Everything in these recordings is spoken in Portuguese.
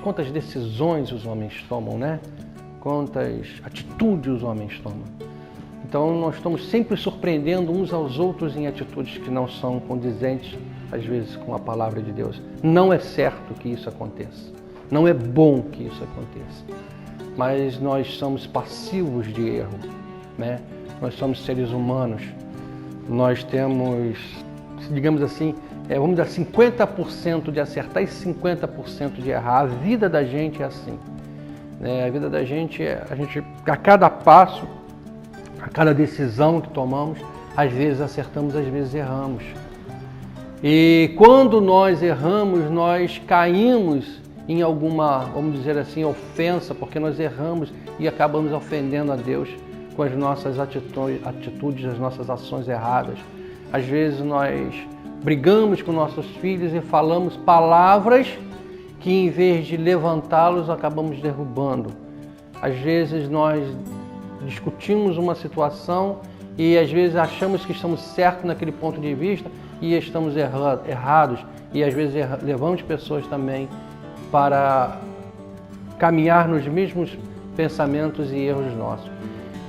quantas decisões os homens tomam, né? Quantas atitudes os homens tomam. Então nós estamos sempre surpreendendo uns aos outros em atitudes que não são condizentes, às vezes, com a palavra de Deus. Não é certo que isso aconteça. Não é bom que isso aconteça. Mas nós somos passivos de erro, né? Nós somos seres humanos. Nós temos, digamos assim, vamos dar 50% de acertar e 50% de errar. A vida da gente é assim. Né? A vida da gente, a cada passo, a cada decisão que tomamos, às vezes acertamos, às vezes erramos. E quando nós erramos, nós caímos em alguma, vamos dizer assim, ofensa, porque nós erramos e acabamos ofendendo a Deus com as nossas atitudes, as nossas ações erradas. Às vezes nós brigamos com nossos filhos e falamos palavras que, em vez de levantá-los, acabamos derrubando. Às vezes nós discutimos uma situação e às vezes achamos que estamos certos naquele ponto de vista e estamos errados. E às vezes levamos pessoas também para caminhar nos mesmos pensamentos e erros nossos.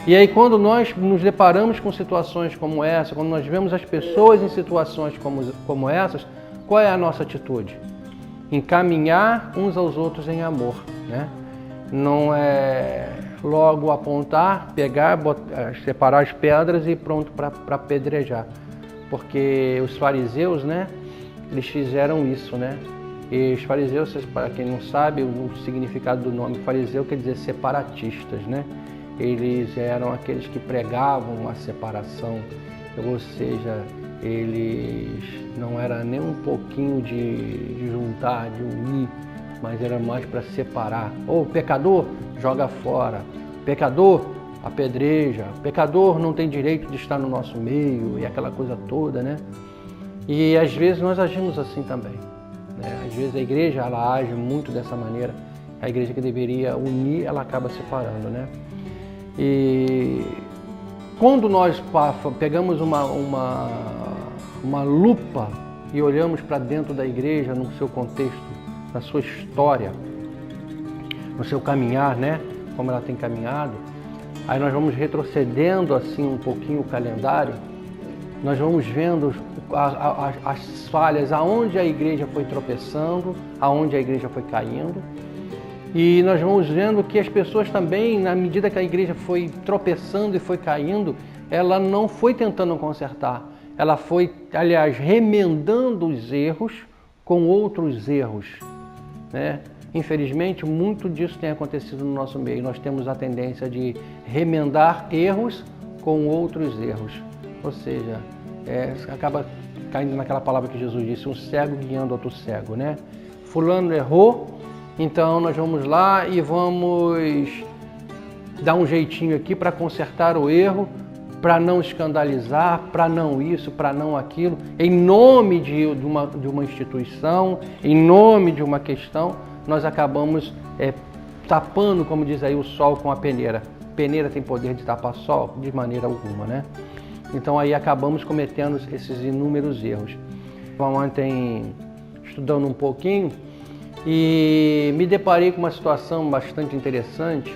E aí, quando nós nos deparamos com situações como essa, quando nós vemos as pessoas em situações como essas, qual é a nossa atitude? Encaminhar uns aos outros em amor, né? Não é logo apontar, pegar, separar as pedras e pronto para apedrejar. Porque os fariseus, né, eles fizeram isso, né? E os fariseus, para quem não sabe, o significado do nome fariseu quer dizer separatistas, né? Eles eram aqueles que pregavam a separação, ou seja, eles não era nem um pouquinho de juntar, de unir, mas era mais para separar. Ou pecador, joga fora. Pecador, apedreja. Pecador não tem direito de estar no nosso meio e aquela coisa toda, né? E às vezes nós agimos assim também, né? Às vezes a igreja ela age muito dessa maneira. A igreja que deveria unir, ela acaba separando, né? E quando nós pegamos uma lupa e olhamos para dentro da igreja, no seu contexto, na sua história, no seu caminhar, né? Como ela tem caminhado, aí nós vamos retrocedendo assim um pouquinho o calendário, nós vamos vendo as falhas, aonde a igreja foi tropeçando, aonde a igreja foi caindo. E nós vamos vendo que as pessoas também, na medida que a igreja foi tropeçando e foi caindo, ela não foi tentando consertar. Ela foi, aliás, remendando os erros com outros erros, né? Infelizmente, muito disso tem acontecido no nosso meio. Nós temos a tendência de remendar erros com outros erros. Ou seja, acaba caindo naquela palavra que Jesus disse, um cego guiando outro cego, né? Fulano errou, então nós vamos lá e vamos dar um jeitinho aqui para consertar o erro, para não escandalizar, para não isso, para não aquilo, em nome de uma instituição, em nome de uma questão, nós acabamos tapando, como diz aí, o sol com a peneira. Peneira tem poder de tapar sol? De maneira alguma, né? Então aí acabamos cometendo esses inúmeros erros. Ontem, estudando um pouquinho, e me deparei com uma situação bastante interessante,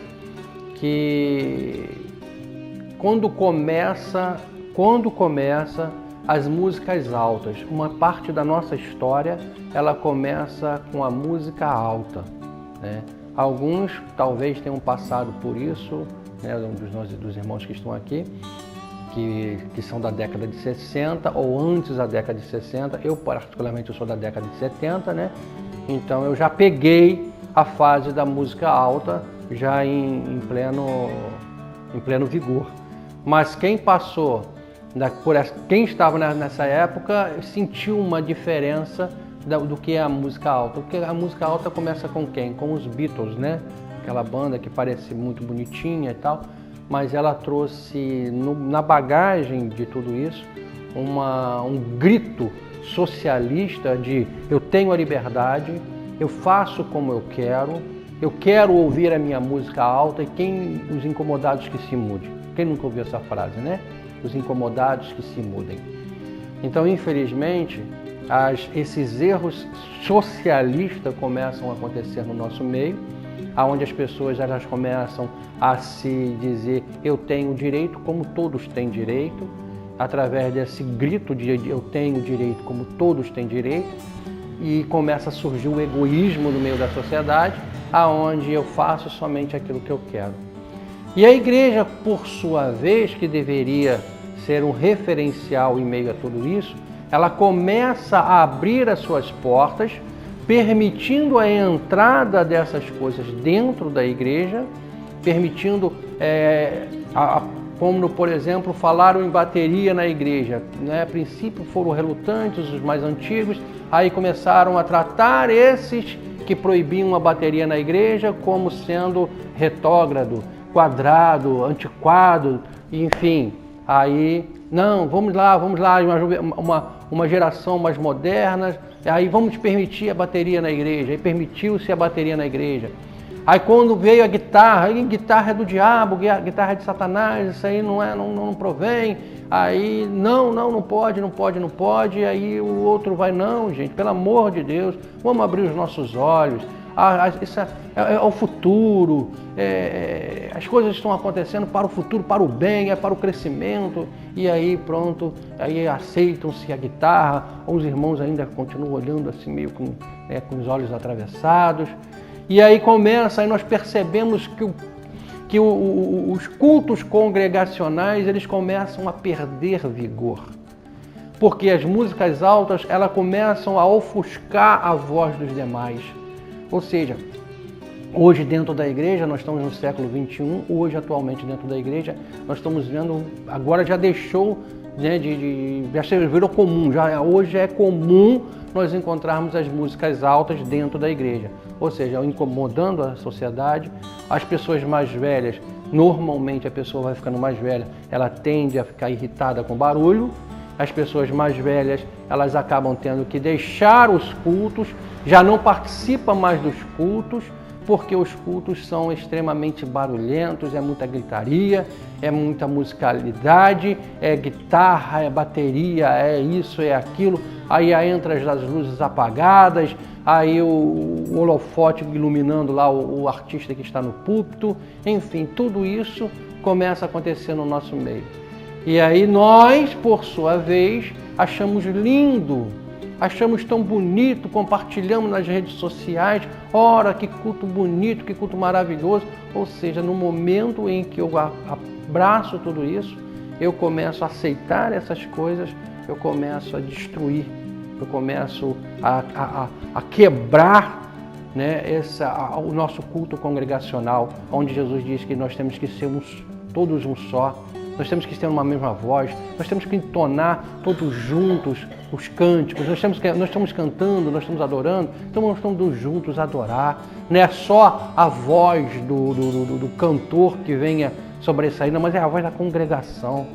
que quando começa as músicas altas, uma parte da nossa história, ela começa com a música alta, né? Alguns talvez tenham passado por isso, né, dos irmãos que estão aqui, que são da década de 60 ou antes da década de 60. Eu particularmente sou da década de 70, né? Então eu já peguei a fase da música alta já em pleno vigor. Mas quem passou, quem estava nessa época sentiu uma diferença do que é a música alta. Porque a música alta começa com quem? Com os Beatles, né? Aquela banda que parece muito bonitinha e tal, mas ela trouxe na bagagem de tudo isso um grito socialista de eu tenho a liberdade, eu faço como eu quero ouvir a minha música alta e os incomodados que se mudem. Quem nunca ouviu essa frase, né? Os incomodados que se mudem. Então, infelizmente, esses erros socialistas começam a acontecer no nosso meio, aonde as pessoas elas começam a se dizer eu tenho direito como todos têm direito, através desse grito de eu tenho direito como todos têm direito, e começa a surgir o egoísmo no meio da sociedade, aonde eu faço somente aquilo que eu quero. E a igreja, por sua vez, que deveria ser um referencial em meio a tudo isso, ela começa a abrir as suas portas, permitindo a entrada dessas coisas dentro da igreja, permitindo, como por exemplo, falaram em bateria na igreja. Né? A princípio foram relutantes, os mais antigos, aí começaram a tratar esses que proibiam a bateria na igreja como sendo retrógrado, quadrado, antiquado, enfim. Aí, não, vamos lá, uma geração mais moderna, aí vamos permitir a bateria na igreja, aí permitiu-se a bateria na igreja. Aí quando veio a guitarra é do diabo, guitarra é de Satanás, isso aí não provém, aí não pode, aí o outro vai, não gente, pelo amor de Deus, vamos abrir os nossos olhos, isso é o futuro, as coisas estão acontecendo para o futuro, para o bem, para o crescimento, e aí pronto, aí aceitam-se a guitarra, os irmãos ainda continuam olhando assim meio com os olhos atravessados, e aí aí nós percebemos que os cultos congregacionais eles começam a perder vigor, porque as músicas altas elas começam a ofuscar a voz dos demais. Ou seja, hoje dentro da igreja, nós estamos no século XXI, hoje atualmente dentro da igreja, nós estamos vendo, agora já deixou, né, já virou comum, hoje é comum nós encontrarmos as músicas altas dentro da igreja. Ou seja, incomodando a sociedade, as pessoas mais velhas, normalmente a pessoa vai ficando mais velha, ela tende a ficar irritada com barulho, as pessoas mais velhas, elas acabam tendo que deixar os cultos, já não participam mais dos cultos, porque os cultos são extremamente barulhentos, é muita gritaria, é muita musicalidade, é guitarra, é bateria, é isso, é aquilo, aí entra as luzes apagadas, aí o holofote iluminando lá o artista que está no púlpito, enfim, tudo isso começa a acontecer no nosso meio. E aí nós, por sua vez, achamos lindo, achamos tão bonito, compartilhamos nas redes sociais, ora, que culto bonito, que culto maravilhoso. Ou seja, no momento em que eu abraço tudo isso, eu começo a aceitar essas coisas, eu começo a destruir, eu começo a quebrar, né, o nosso culto congregacional, onde Jesus diz que nós temos que ser todos um só. Nós temos que ter uma mesma voz, nós temos que entonar todos juntos os cânticos, nós estamos cantando, nós estamos adorando, então nós estamos juntos a adorar. Não é só a voz do cantor que venha sobressaindo, mas é a voz da congregação.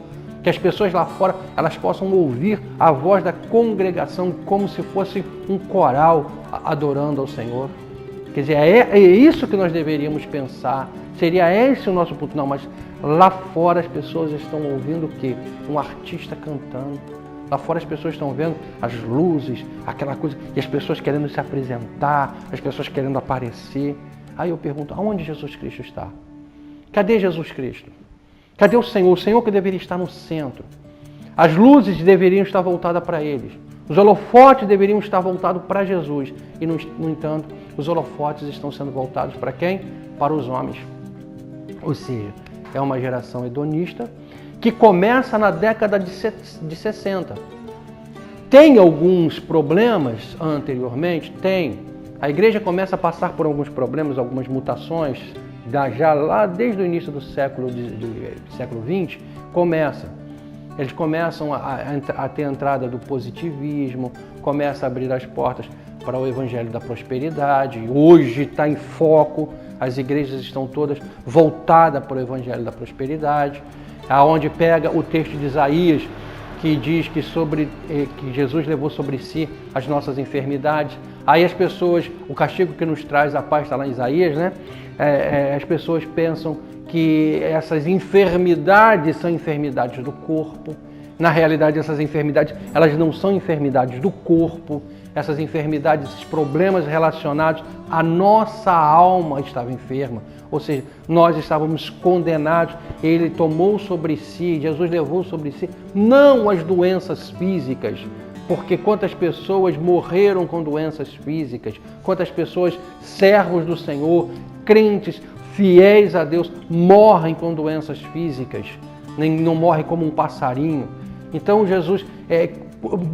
Que as pessoas lá fora elas possam ouvir a voz da congregação como se fosse um coral adorando ao Senhor. Quer dizer, é isso que nós deveríamos pensar. Seria esse o nosso ponto. Não, mas lá fora as pessoas estão ouvindo o quê? Um artista cantando. Lá fora as pessoas estão vendo as luzes, aquela coisa, e as pessoas querendo se apresentar, as pessoas querendo aparecer. Aí eu pergunto, aonde Jesus Cristo está? Cadê Jesus Cristo? Cadê o Senhor? O Senhor que deveria estar no centro. As luzes deveriam estar voltadas para eles. Os holofotes deveriam estar voltados para Jesus. E, no entanto, os holofotes estão sendo voltados para quem? Para os homens. Ou seja, é uma geração hedonista que começa na década de 60. Tem alguns problemas anteriormente? Tem. A igreja começa a passar por alguns problemas, algumas mutações, já lá desde o início do século XX, eles começam a ter a entrada do positivismo, começa a abrir as portas para o evangelho da prosperidade. Hoje está em foco, as igrejas estão todas voltadas para o evangelho da prosperidade, aonde pega o texto de Isaías, que diz que Jesus levou sobre si as nossas enfermidades. Aí as pessoas, o castigo que nos traz a paz está lá em Isaías, né? As pessoas pensam que essas enfermidades são enfermidades do corpo, Na realidade, essas enfermidades, elas não são enfermidades do corpo, essas enfermidades, esses problemas relacionados à nossa alma estava enferma. Ou seja, nós estávamos condenados, Ele tomou sobre si, Jesus levou sobre si, não as doenças físicas, porque quantas pessoas morreram com doenças físicas, quantas pessoas, servos do Senhor, crentes, fiéis a Deus, morrem com doenças físicas, não morrem como um passarinho. Então Jesus,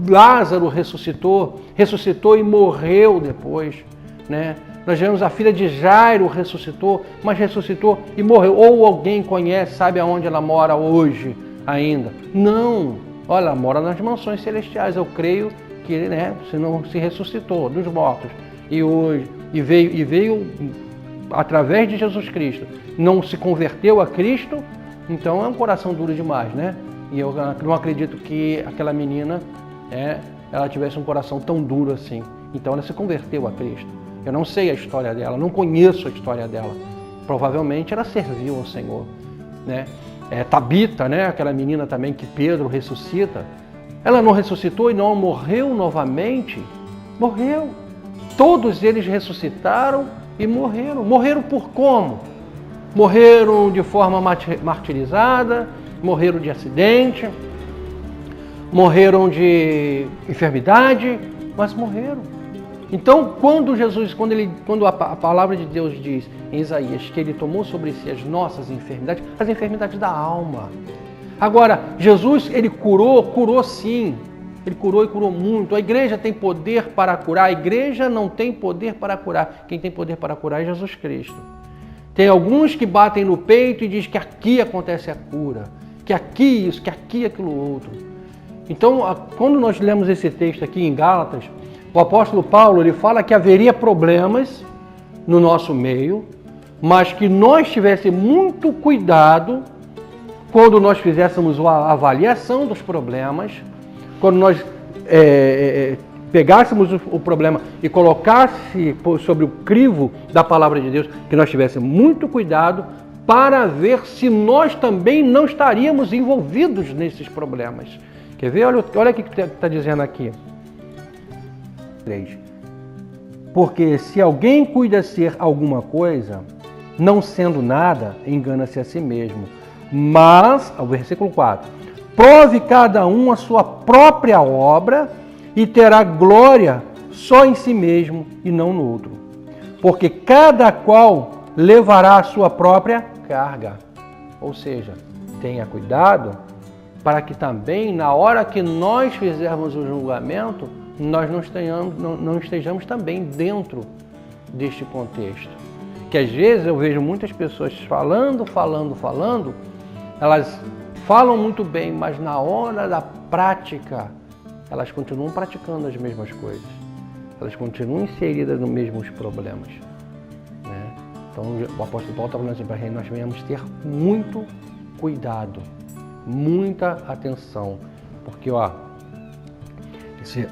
Lázaro ressuscitou e morreu depois, né? Nós vemos a filha de Jairo ressuscitou, mas ressuscitou e morreu. Ou alguém conhece, sabe aonde ela mora hoje ainda? Não, olha, ela mora nas mansões celestiais. Eu creio que ele, se não se ressuscitou dos mortos e hoje veio através de Jesus Cristo, não se converteu a Cristo, então é um coração duro demais, né? E eu não acredito que aquela menina, ela tivesse um coração tão duro assim. Então ela se converteu a Cristo. Eu não sei a história dela, não conheço a história dela. Provavelmente ela serviu ao Senhor, né? Tabita, né? Aquela menina também que Pedro ressuscita. Ela não ressuscitou e não morreu novamente? Morreu. Todos eles ressuscitaram e morreram. Morreram por como? Morreram de forma martirizada, morreram de acidente, morreram de enfermidade, mas morreram. Então, quando a palavra de Deus diz em Isaías que Ele tomou sobre si as nossas enfermidades, as enfermidades da alma. Agora, Jesus, Ele curou sim. Ele curou e curou muito. A igreja tem poder para curar, a igreja não tem poder para curar. Quem tem poder para curar é Jesus Cristo. Tem alguns que batem no peito e dizem que aqui acontece a cura, que aqui isso, que aqui aquilo outro. Então, quando nós lemos esse texto aqui em Gálatas, o apóstolo Paulo, ele fala que haveria problemas no nosso meio, mas que nós tivéssemos muito cuidado quando nós fizéssemos a avaliação dos problemas, quando nós pegássemos o problema e colocasse sobre o crivo da palavra de Deus, que nós tivéssemos muito cuidado para ver se nós também não estaríamos envolvidos nesses problemas. Quer ver? Olha o que está dizendo aqui. 3. Porque se alguém cuida ser alguma coisa, não sendo nada, engana-se a si mesmo. Mas, o versículo 4, prove cada um a sua própria obra e terá glória só em si mesmo e não no outro. Porque cada qual levará a sua própria carga. Ou seja, tenha cuidado para que também, na hora que nós fizermos o julgamento, nós não estejamos também dentro deste contexto. Que às vezes eu vejo muitas pessoas falando, elas falam muito bem, mas na hora da prática, elas continuam praticando as mesmas coisas. Elas continuam inseridas nos mesmos problemas, né? Então o apóstolo Paulo está falando assim, para que nós venhamos ter muito cuidado, muita atenção, porque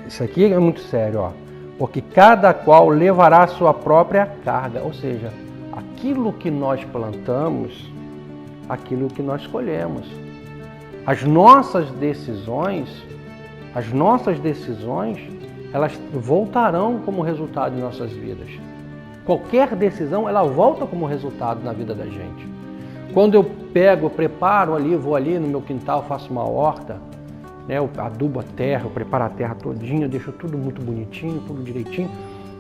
isso aqui é muito sério, porque cada qual levará a sua própria carga, ou seja, aquilo que nós plantamos, aquilo que nós colhemos. As nossas decisões, elas voltarão como resultado em nossas vidas. Qualquer decisão, ela volta como resultado na vida da gente. Quando eu preparo ali, vou ali no meu quintal, faço uma horta, né, eu adubo a terra, eu preparo a terra todinha, deixo tudo muito bonitinho, tudo direitinho.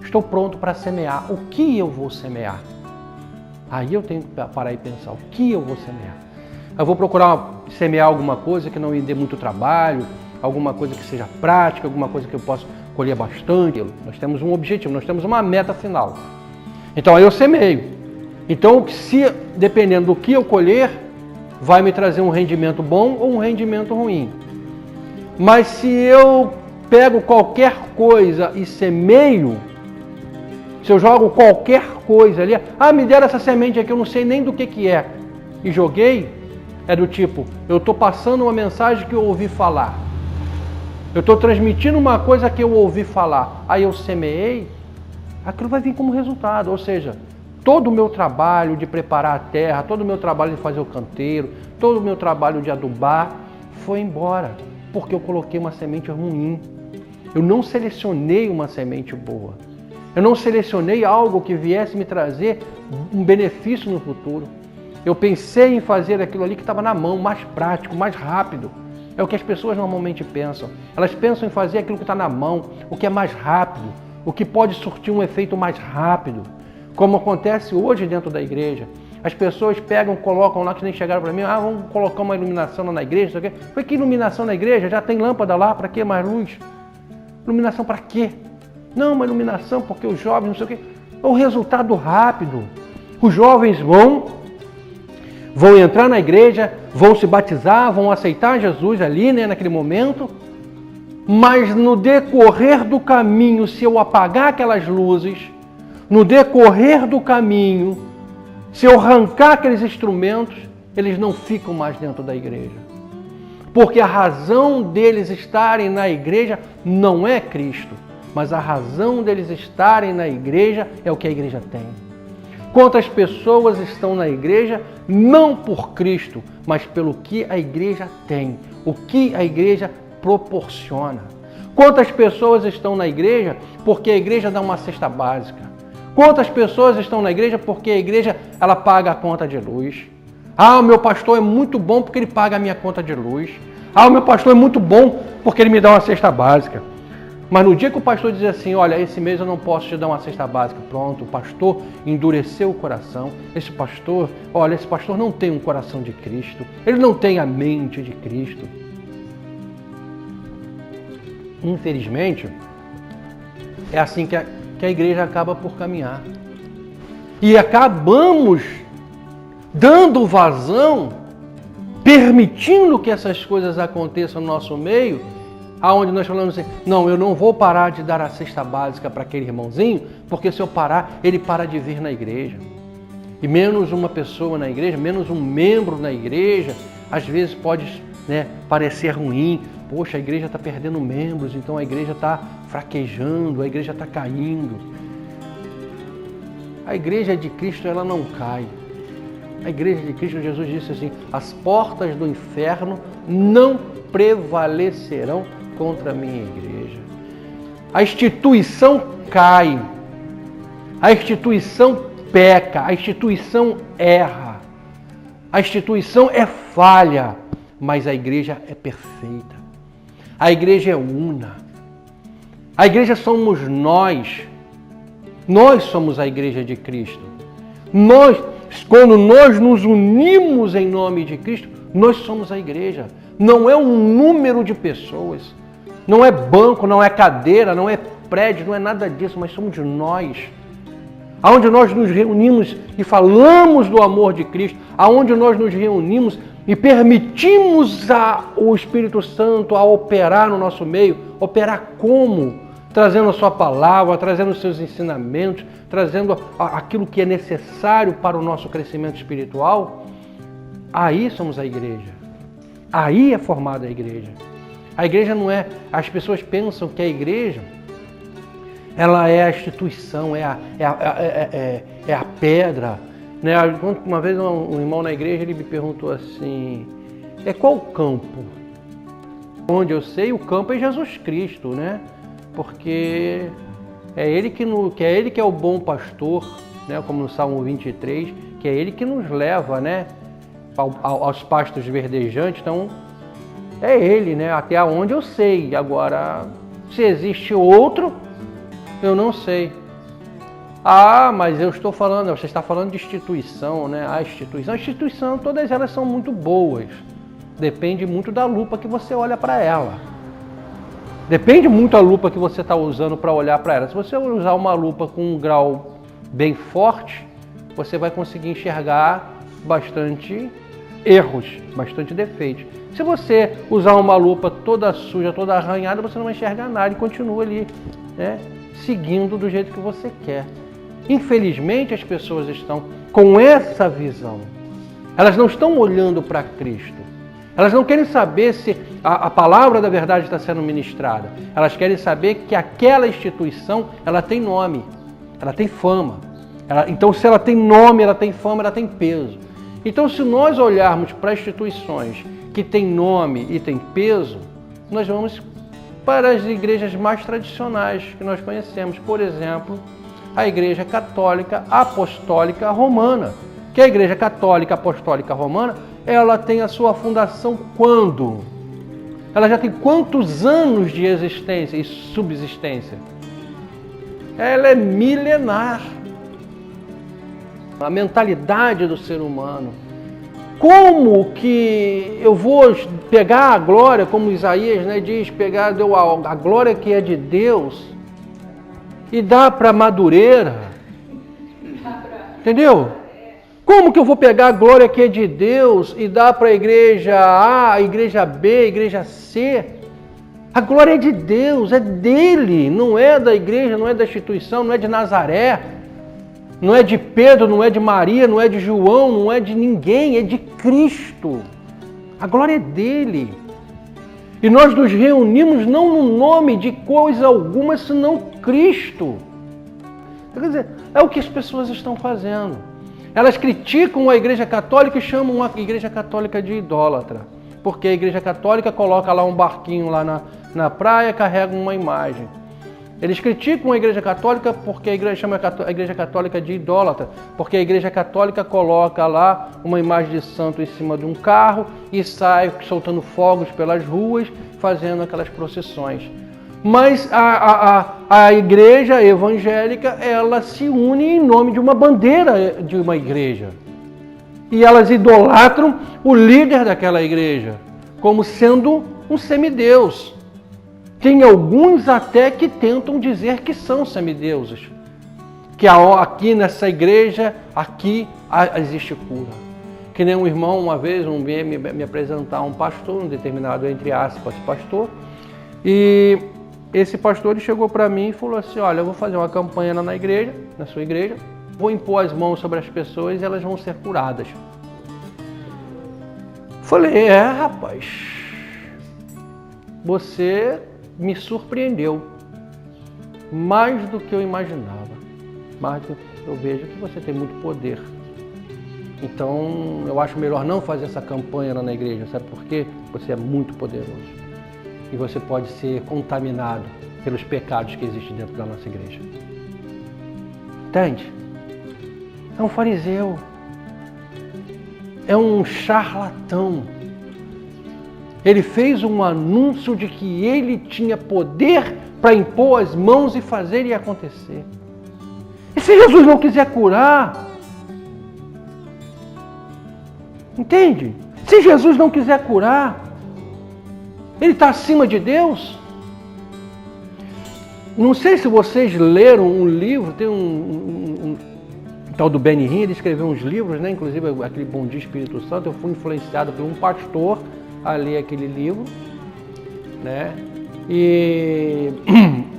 Estou pronto para semear. O que eu vou semear? Aí eu tenho que parar e pensar, o que eu vou semear? Eu vou procurar semear alguma coisa que não me dê muito trabalho, alguma coisa que seja prática, alguma coisa que eu possa colher bastante. Nós temos um objetivo, nós temos uma meta final. Então aí eu semeio. Então, dependendo do que eu colher, vai me trazer um rendimento bom ou um rendimento ruim. Mas se eu pego qualquer coisa e semeio, se eu jogo qualquer coisa ali, me deram essa semente aqui, eu não sei nem do que é, e joguei, é do tipo, eu estou passando uma mensagem que eu ouvi falar. Eu estou transmitindo uma coisa que eu ouvi falar. Aí eu semeei, aquilo vai vir como resultado. Ou seja, todo o meu trabalho de preparar a terra, todo o meu trabalho de fazer o canteiro, todo o meu trabalho de adubar, foi embora. porque eu coloquei uma semente ruim. Eu não selecionei uma semente boa. Eu não selecionei algo que viesse me trazer um benefício no futuro. Eu pensei em fazer aquilo ali que estava na mão, mais prático, mais rápido. É o que as pessoas normalmente pensam. Elas pensam em fazer aquilo que está na mão, o que é mais rápido, o que pode surtir um efeito mais rápido. Como acontece hoje dentro da igreja. As pessoas pegam, colocam lá, que nem chegaram para mim, vamos colocar uma iluminação lá na igreja. Foi que iluminação na igreja? Já tem lâmpada lá, para que mais luz? Iluminação para quê? Não, uma iluminação porque os jovens, não sei o quê. É o resultado rápido. Os jovens vão entrar na igreja, vão se batizar, vão aceitar Jesus ali, né, naquele momento. Mas no decorrer do caminho, se eu apagar aquelas luzes, no decorrer do caminho, se eu arrancar aqueles instrumentos, eles não ficam mais dentro da igreja. Porque a razão deles estarem na igreja não é Cristo, mas a razão deles estarem na igreja é o que a igreja tem. Quantas pessoas estão na igreja não por Cristo, mas pelo que a igreja tem, o que a igreja proporciona. Quantas pessoas estão na igreja porque a igreja dá uma cesta básica. Quantas pessoas estão na igreja porque a igreja ela paga a conta de luz. O meu pastor é muito bom porque ele paga a minha conta de luz. O meu pastor é muito bom porque ele me dá uma cesta básica. Mas no dia que o pastor diz assim, olha, esse mês eu não posso te dar uma cesta básica, pronto, o pastor endureceu o coração. Esse pastor não tem um coração de Cristo. Ele não tem a mente de Cristo. Infelizmente, é assim que a igreja acaba por caminhar. E acabamos dando vazão, permitindo que essas coisas aconteçam no nosso meio, aonde nós falamos assim, não, eu não vou parar de dar a cesta básica para aquele irmãozinho, porque se eu parar, ele para de vir na igreja. E menos uma pessoa na igreja, menos um membro na igreja, às vezes pode, parecer ruim. Poxa, a igreja está perdendo membros, então a igreja está fraquejando, a igreja está caindo. A igreja de Cristo, ela não cai. A igreja de Cristo, Jesus disse assim, as portas do inferno não prevalecerão contra a minha igreja. A instituição cai, a instituição peca, a instituição erra, a instituição é falha, mas a igreja é perfeita. A igreja é una. A igreja somos nós. Nós somos a igreja de Cristo. Quando nós nos unimos em nome de Cristo, nós somos a igreja. Não é um número de pessoas. Não é banco, não é cadeira, não é prédio, não é nada disso, mas somos nós. Aonde nós nos reunimos e falamos do amor de Cristo, aonde nós nos reunimos e permitimos ao Espírito Santo a operar no nosso meio. Operar como? Trazendo a sua palavra, trazendo os seus ensinamentos, trazendo aquilo que é necessário para o nosso crescimento espiritual. Aí somos a igreja. Aí é formada a igreja. A igreja não é... As pessoas pensam que a igreja, ela é a instituição, é a pedra. Né? Uma vez um irmão na igreja, ele me perguntou assim, qual o campo? Onde eu sei, o campo é Jesus Cristo, né? Porque é Ele que é o bom pastor, né? Como no Salmo 23, que é Ele que nos leva, né? Aos pastos verdejantes. Então, é Ele, né? Até onde eu sei. Agora, se existe outro, eu não sei. Mas eu estou falando, você está falando de instituição, né? A instituição, todas elas são muito boas. Depende muito da lupa que você olha para ela. Depende muito da lupa que você está usando para olhar para ela. Se você usar uma lupa com um grau bem forte, você vai conseguir enxergar bastante erros, bastante defeitos. Se você usar uma lupa toda suja, toda arranhada, você não vai enxergar nada e continua ali, né, seguindo do jeito que você quer. Infelizmente, as pessoas estão com essa visão. Elas não estão olhando para Cristo. Elas não querem saber se a palavra da verdade está sendo ministrada. Elas querem saber que aquela instituição, ela tem nome, ela tem fama. Então, se ela tem nome, ela tem fama, ela tem peso. Então, se nós olharmos para instituições que têm nome e têm peso, nós vamos para as igrejas mais tradicionais que nós conhecemos. Por exemplo, a Igreja Católica Apostólica Romana. Que a Igreja Católica Apostólica Romana, ela tem a sua fundação quando? Ela já tem quantos anos de existência e subsistência? Ela é milenar. A mentalidade do ser humano. Como que eu vou pegar a glória, como Isaías, né, diz, pegar a glória que é de Deus e dar para Madureira? Entendeu? Como que eu vou pegar a glória que é de Deus e dar para a igreja A, a igreja B, a igreja C? A glória é de Deus, é dele, não é da igreja, não é da instituição, não é de Nazaré, não é de Pedro, não é de Maria, não é de João, não é de ninguém, é de Cristo. A glória é dele. E nós nos reunimos não no nome de coisa alguma, senão Cristo. Quer dizer, é o que as pessoas estão fazendo. Elas criticam a Igreja Católica e chamam a Igreja Católica de idólatra. Porque a Igreja Católica coloca lá um barquinho lá na praia e carrega uma imagem. Eles criticam a Igreja Católica porque a Igreja chama a Igreja Católica de idólatra. Porque a Igreja Católica coloca lá uma imagem de santo em cima de um carro e sai soltando fogos pelas ruas, fazendo aquelas procissões. Mas a igreja evangélica, ela se une em nome de uma bandeira de uma igreja. E elas idolatram o líder daquela igreja, como sendo um semideus. Tem alguns até que tentam dizer que são semideuses. Que aqui nessa igreja, aqui existe cura. Que nem um irmão, uma vez, veio me apresentar um pastor, um determinado, entre aspas, pastor, e esse pastor ele chegou para mim e falou assim, olha, eu vou fazer uma campanha na igreja, na sua igreja, vou impor as mãos sobre as pessoas e elas vão ser curadas. Falei, rapaz, você me surpreendeu mais do que eu imaginava. Mais do que eu vejo que você tem muito poder. Então, eu acho melhor não fazer essa campanha lá na igreja, sabe por quê? Você é muito poderoso. E você pode ser contaminado pelos pecados que existem dentro da nossa igreja. Entende? É um fariseu. É um charlatão. Ele fez um anúncio de que ele tinha poder para impor as mãos e fazer e acontecer. E se Jesus não quiser curar? Entende? Se Jesus não quiser curar, ele está acima de Deus? Não sei se vocês leram um livro, tem um tal do Benny Hinn, ele escreveu uns livros, né? Inclusive aquele Bom Dia Espírito Santo. Eu fui influenciado por um pastor a ler aquele livro, né? E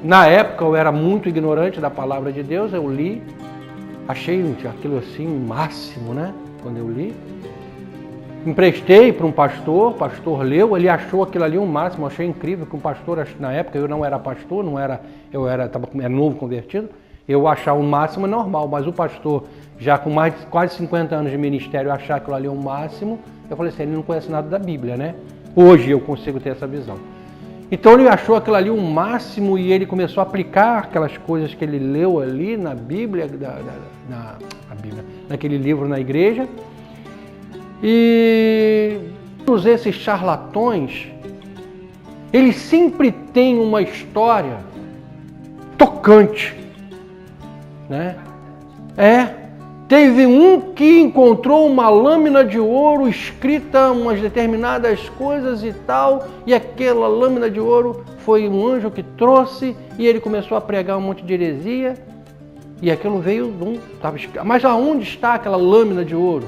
na época eu era muito ignorante da palavra de Deus, eu li, achei aquilo assim o máximo, né? Quando eu li. Emprestei para um pastor, o pastor leu, ele achou aquilo ali um máximo, achei incrível que um pastor, na época eu não era pastor, era novo convertido, eu achar o máximo é normal, mas o pastor, já com mais de quase 50 anos de ministério, achar aquilo ali um máximo, eu falei assim, ele não conhece nada da Bíblia, né? Hoje eu consigo ter essa visão. Então ele achou aquilo ali um máximo e ele começou a aplicar aquelas coisas que ele leu ali na Bíblia, naquele livro na igreja. E todos esses charlatões, eles sempre têm uma história tocante, né? Teve um que encontrou uma lâmina de ouro escrita umas determinadas coisas e tal, e aquela lâmina de ouro foi um anjo que trouxe e ele começou a pregar um monte de heresia e aquilo veio de um... Mas aonde está aquela lâmina de ouro?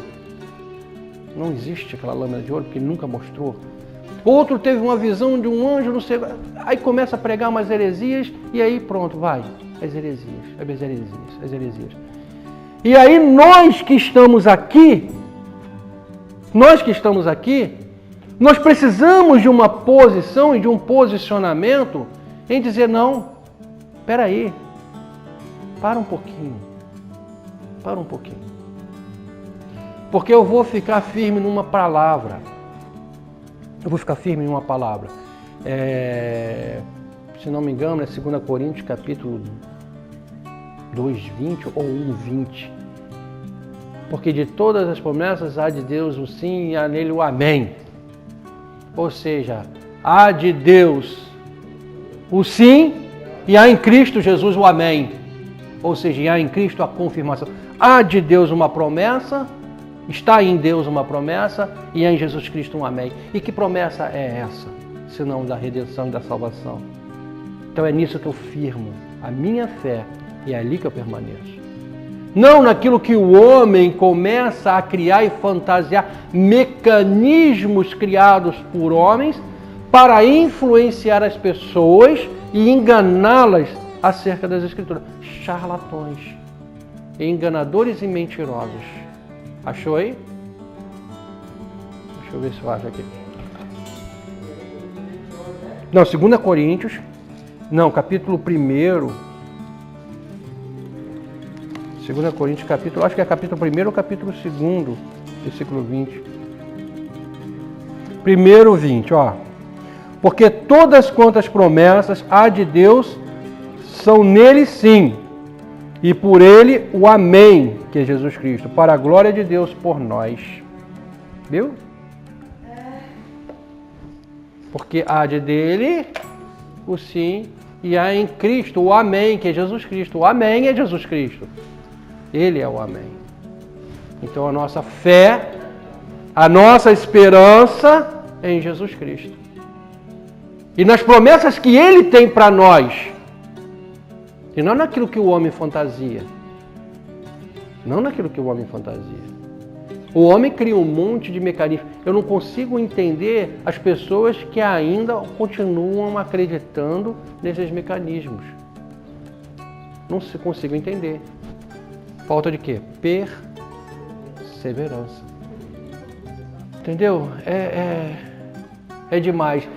Não existe aquela lâmina de ouro porque ele nunca mostrou. Outro teve uma visão de um anjo, não sei, aí começa a pregar umas heresias e aí pronto, vai, as heresias. E aí nós que estamos aqui, nós precisamos de uma posição e de um posicionamento em dizer, não, espera aí, para um pouquinho. Porque eu vou ficar firme numa palavra. se não me engano, é 2 Coríntios capítulo 2:20 ou 1:20. Porque de todas as promessas há de Deus o sim e há nele o amém. Ou seja, há de Deus o sim e há em Cristo Jesus o amém. Ou seja, há em Cristo a confirmação. Há de Deus uma promessa, está em Deus uma promessa e há em Jesus Cristo um amém. E que promessa é essa? Senão da redenção e da salvação. Então é nisso que eu firmo a minha fé e é ali que eu permaneço. Não naquilo que o homem começa a criar e fantasiar, mecanismos criados por homens para influenciar as pessoas e enganá-las acerca das Escrituras. Charlatões, enganadores e mentirosos. Achou aí? Deixa eu ver se eu acho aqui. Não, 2 Coríntios. Não, capítulo 1. 2 Coríntios, capítulo, acho que é capítulo 1 ou capítulo 2, versículo 20. 1:20, ó. Porque todas quantas promessas há de Deus são nele sim, e por ele o amém, que é Jesus Cristo, para a glória de Deus por nós. Viu? Porque há de dele o sim, e há em Cristo o amém, que é Jesus Cristo. O amém é Jesus Cristo. Ele é o amém. Então a nossa fé, a nossa esperança é em Jesus Cristo. E nas promessas que Ele tem para nós. E não naquilo que o homem fantasia. Não naquilo que o homem fantasia. O homem cria um monte de mecanismos. Eu não consigo entender as pessoas que ainda continuam acreditando nesses mecanismos. Não se consigo entender. Falta de quê? Perseverança. Entendeu? É demais.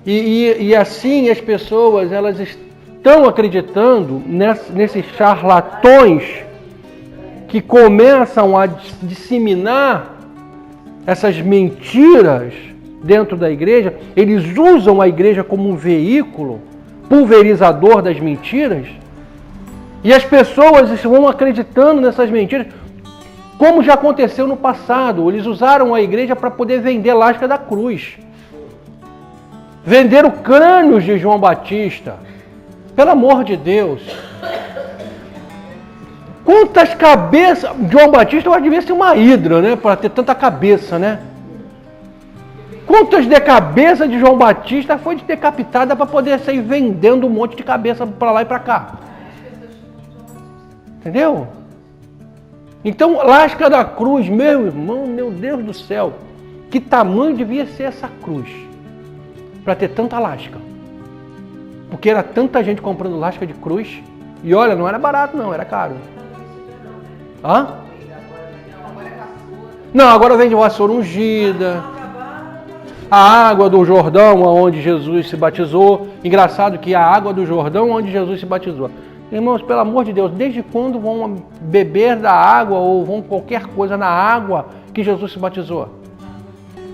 E assim as pessoas, elas estão acreditando nesses charlatões que começam a disseminar essas mentiras dentro da igreja. Eles usam a igreja como um veículo pulverizador das mentiras. E as pessoas vão acreditando nessas mentiras, como já aconteceu no passado. Eles usaram a igreja para poder vender lasca da cruz. Venderam crânios de João Batista. Pelo amor de Deus. Quantas cabeças... João Batista devia ser uma hidra, né? Para ter tanta cabeça, né? Quantas de cabeça de João Batista foi decapitada para poder sair vendendo um monte de cabeça para lá e para cá? Entendeu? Então, lasca da cruz, meu irmão, meu Deus do céu. Que tamanho devia ser essa cruz? Para ter tanta lasca. Porque era tanta gente comprando lasca de cruz. E olha, não era barato não, era caro. Hã? Não, agora vende vassoura ungida. A água do Jordão, onde Jesus se batizou. Engraçado que a água do Jordão, onde Jesus se batizou. Irmãos, pelo amor de Deus, desde quando vão beber da água ou vão qualquer coisa na água que Jesus se batizou?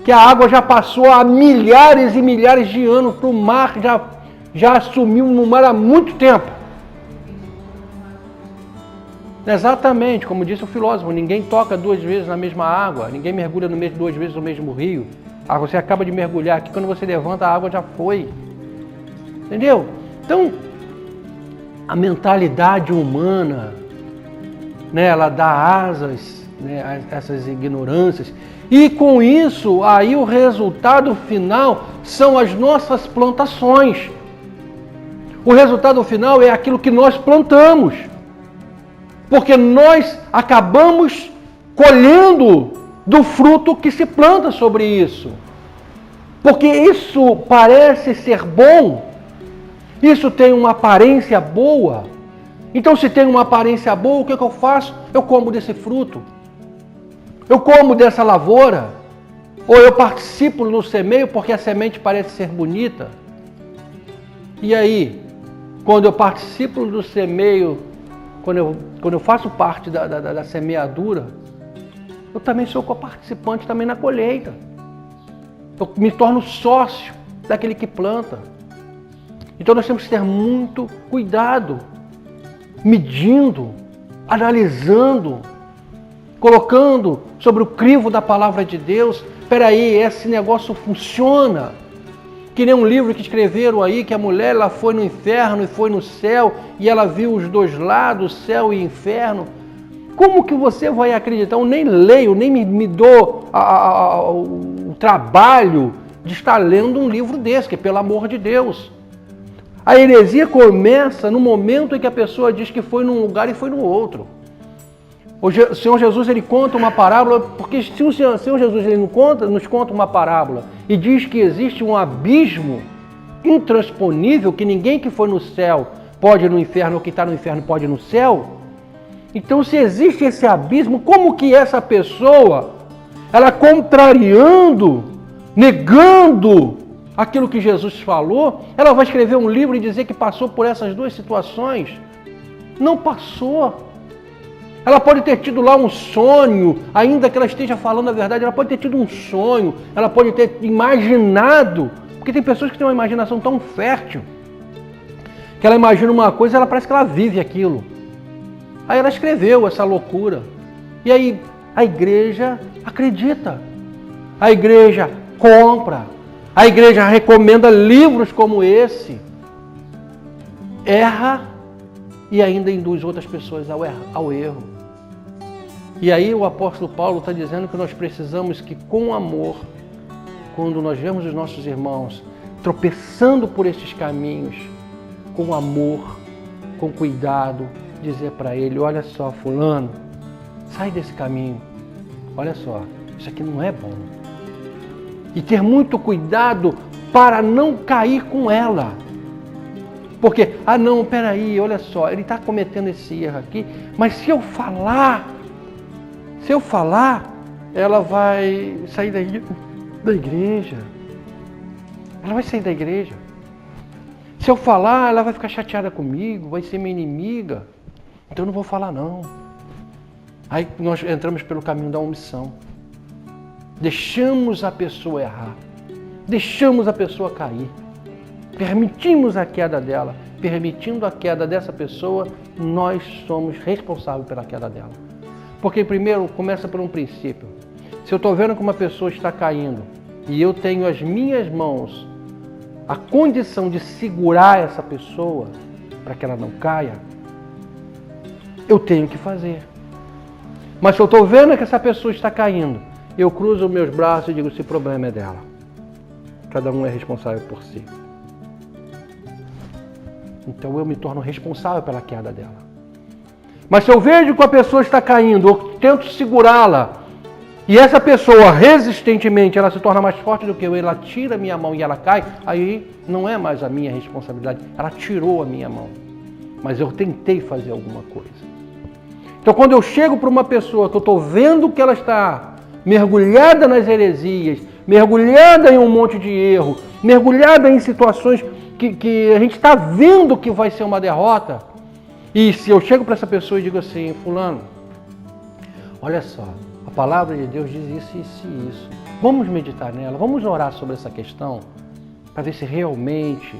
Que a água já passou há milhares e milhares de anos para o mar, já sumiu no mar há muito tempo. Exatamente, como disse o filósofo, ninguém toca 2 vezes na mesma água, ninguém mergulha 2 vezes no mesmo rio. Você acaba de mergulhar aqui, quando você levanta a água já foi. Entendeu? Então, a mentalidade humana, né, ela dá asas, né, a essas ignorâncias. E com isso, aí o resultado final são as nossas plantações. O resultado final é aquilo que nós plantamos. Porque nós acabamos colhendo do fruto que se planta sobre isso. Porque isso parece ser bom. Isso tem uma aparência boa. Então, se tem uma aparência boa, o que eu faço? Eu como desse fruto. Eu como dessa lavoura. Ou eu participo no semeio porque a semente parece ser bonita. E aí, quando eu participo do semeio, quando eu faço parte da semeadura, eu também sou co-participante também na colheita. Eu me torno sócio daquele que planta. Então nós temos que ter muito cuidado, medindo, analisando, colocando sobre o crivo da palavra de Deus. Espera aí, esse negócio funciona? Que nem um livro que escreveram aí, que a mulher ela foi no inferno e foi no céu, e ela viu os dois lados, céu e inferno. Como que você vai acreditar? Eu nem leio, nem me dou o trabalho de estar lendo um livro desse, que é pelo amor de Deus. A heresia começa no momento em que a pessoa diz que foi num lugar e foi no outro. O Senhor Jesus ele conta uma parábola, porque se o Senhor Jesus ele nos conta uma parábola e diz que existe um abismo intransponível, que ninguém que foi no céu pode ir no inferno, ou que está no inferno pode ir no céu. Então, se existe esse abismo, como que essa pessoa, ela contrariando, negando aquilo que Jesus falou, ela vai escrever um livro e dizer que passou por essas duas situações? Não passou. Ela pode ter tido lá um sonho, ainda que ela esteja falando a verdade, ela pode ter tido um sonho, ela pode ter imaginado, porque tem pessoas que têm uma imaginação tão fértil, que ela imagina uma coisa e ela parece que ela vive aquilo. Aí ela escreveu essa loucura. E aí a igreja acredita. A igreja compra. A igreja recomenda livros como esse. Erra e ainda induz outras pessoas ao erro. E aí o apóstolo Paulo está dizendo que nós precisamos que com amor, quando nós vemos os nossos irmãos tropeçando por esses caminhos, com amor, com cuidado, dizer para ele, olha só, fulano, sai desse caminho, olha só, isso aqui não é bom. E ter muito cuidado para não cair com ela. Porque, não, peraí, olha só, ele está cometendo esse erro aqui, mas se eu falar, ela vai sair da igreja. Ela vai sair da igreja. Se eu falar, ela vai ficar chateada comigo, vai ser minha inimiga. Então eu não vou falar não. Aí nós entramos pelo caminho da omissão. Deixamos a pessoa errar. Deixamos a pessoa cair. Permitimos a queda dela. Permitindo a queda dessa pessoa, nós somos responsáveis pela queda dela. Porque primeiro começa por um princípio. Se eu estou vendo que uma pessoa está caindo e eu tenho as minhas mãos a condição de segurar essa pessoa para que ela não caia, eu tenho que fazer. Mas se eu estou vendo que essa pessoa está caindo, eu cruzo os meus braços e digo, esse problema é dela. Cada um é responsável por si. Então eu me torno responsável pela queda dela. Mas se eu vejo que a pessoa está caindo, eu tento segurá-la, e essa pessoa resistentemente ela se torna mais forte do que eu, ela tira a minha mão e ela cai, aí não é mais a minha responsabilidade, ela tirou a minha mão. Mas eu tentei fazer alguma coisa. Então quando eu chego para uma pessoa que eu estou vendo que ela está mergulhada nas heresias, mergulhada em um monte de erro, mergulhada em situações que a gente está vendo que vai ser uma derrota, e se eu chego para essa pessoa e digo assim, fulano, olha só, a palavra de Deus diz isso, isso e isso. Vamos meditar nela, vamos orar sobre essa questão, para ver se realmente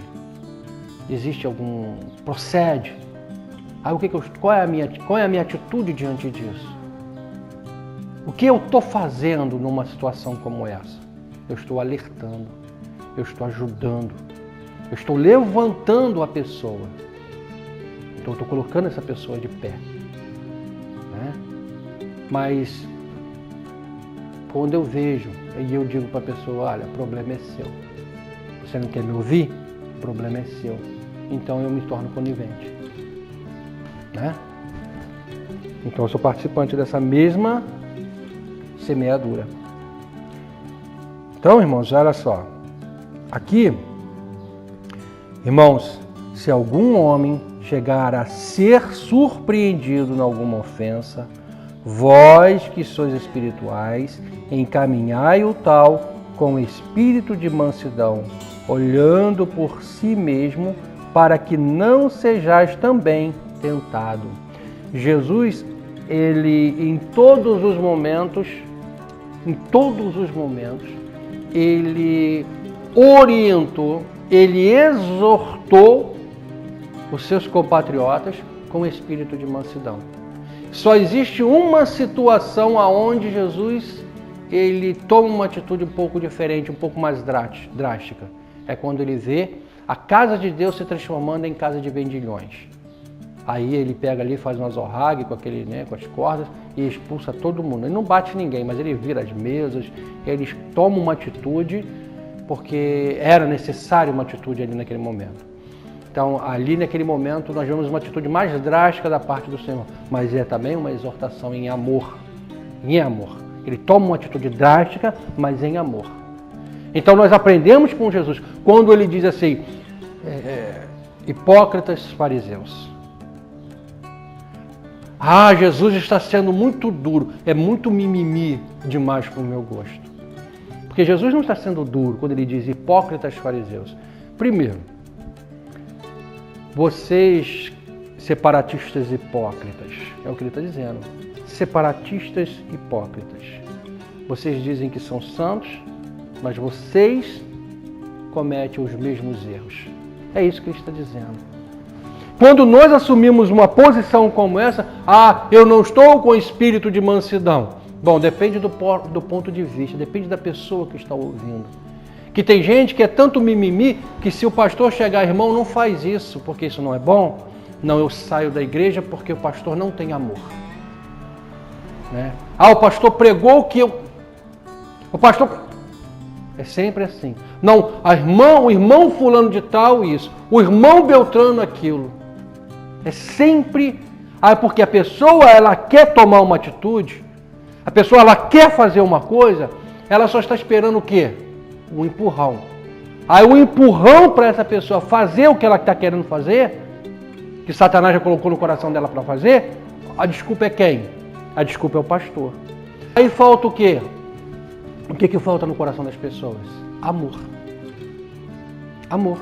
existe algum procede. Aí qual é a minha atitude diante disso? O que eu estou fazendo numa situação como essa? Eu estou alertando, eu estou ajudando, eu estou levantando a pessoa. Então eu estou colocando essa pessoa de pé. Né? Mas quando eu vejo e eu digo para a pessoa, olha, o problema é seu. Você não quer me ouvir? O problema é seu. Então eu me torno conivente. Né? Então eu sou participante dessa mesma semeadura. Então, irmãos, olha só. Aqui, irmãos, se algum homem chegar a ser surpreendido em alguma ofensa, vós que sois espirituais, encaminhai o tal com espírito de mansidão, olhando por si mesmo, para que não sejais também tentado. Jesus, ele em todos os momentos, ele orientou, ele exortou os seus compatriotas com espírito de mansidão. Só existe uma situação aonde Jesus ele toma uma atitude um pouco diferente, um pouco mais drástica. É quando ele vê a casa de Deus se transformando em casa de vendilhões. Aí ele pega ali, faz uma zorrague com aquele, com as cordas e expulsa todo mundo. Ele não bate ninguém, mas ele vira as mesas, eles tomam uma atitude porque era necessário uma atitude ali naquele momento. Então, ali naquele momento, nós vemos uma atitude mais drástica da parte do Senhor, mas é também uma exortação em amor. Em amor. Ele toma uma atitude drástica, mas em amor. Então, nós aprendemos com Jesus, quando ele diz assim, hipócritas fariseus. Jesus está sendo muito duro, é muito mimimi demais para o meu gosto. Porque Jesus não está sendo duro quando ele diz hipócritas fariseus. Primeiro, vocês separatistas hipócritas, é o que ele está dizendo. Separatistas hipócritas. Vocês dizem que são santos, mas vocês cometem os mesmos erros. É isso que ele está dizendo. Quando nós assumimos uma posição como essa, eu não estou com espírito de mansidão. Bom, depende do ponto de vista, depende da pessoa que está ouvindo. Que tem gente que é tanto mimimi que se o pastor chegar, irmão, não faz isso, porque isso não é bom. Não, eu saio da igreja porque o pastor não tem amor. O pastor pregou que o pastor... É sempre assim. Não, o irmão fulano de tal isso, o irmão Beltrano aquilo. É sempre... porque a pessoa, ela quer tomar uma atitude, a pessoa, ela quer fazer uma coisa, ela só está esperando o quê? O empurrão. Aí o empurrão para essa pessoa fazer o que ela está querendo fazer, que Satanás já colocou no coração dela para fazer, a desculpa é quem? A desculpa é o pastor. Aí falta o quê? O que falta no coração das pessoas? Amor. Amor.